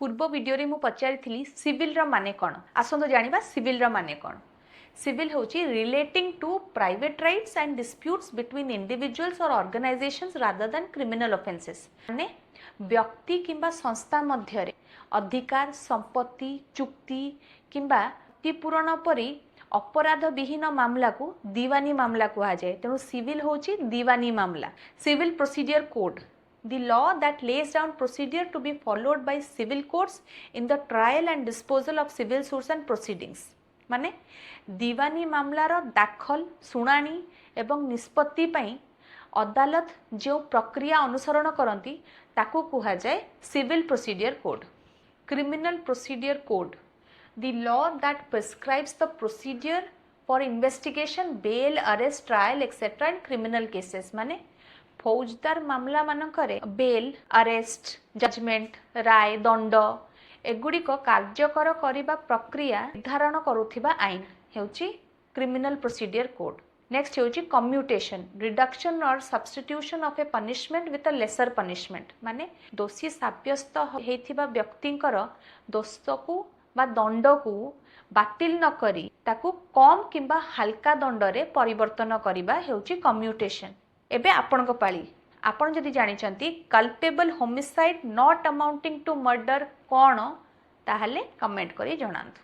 पूर्व वीडियो रे मु पचारि सिविल रा माने कौन आसंतो जानिबा सिविल रा माने कौन। सिविल होची relating to private rights and disputes between individuals और organisations rather than criminal offences. माने व्यक्ति किंबा संस्था मध्य रे अधिकार संपत्ति चुक्ति किंबा क्षतिपूरण परी अपराध विहीन मामला को दीवानी मामला कहा जाए। तेणु सिविल होची दीवानी मामला। Civil procedure code the law that lays down procedure to be followed by civil courts in the trial and disposal of civil suits and proceedings। माने दीवानी मामलार दाखल शुणाणी एवं निष्पत्ति पई अदालत जो प्रक्रिया अनुसरण करती ताकू कहा जाए civil procedure code. Criminal procedure code the law that prescribes the procedure for investigation bail arrest trial etc and criminal cases। माने फौजदार मामला मानकरे बेल अरेस्ट जजमेंट राय दंड एगुड़िक कार्यकर करिबा प्रक्रिया निर्धारण करुथिबा आईन हेउची क्रिमिनल प्रोसीजर कोड। नेक्स्ट हेउची कम्यूटेशन रिडक्शन और substitution of a punishment with a lesser punishment. माने दोषी साब्यस्त हेथिबा व्यक्तिंकर दोषकु बा दंड को बातिल न करी ताकू कम किंबा हल्का दंड रे परिवर्तन करिबा हेउची कम्यूटेशन। एबे आपण को पाली आपण जदि जानिचंती culpable homicide not amounting to murder कौन ताहले कमेंट करी जणांतु।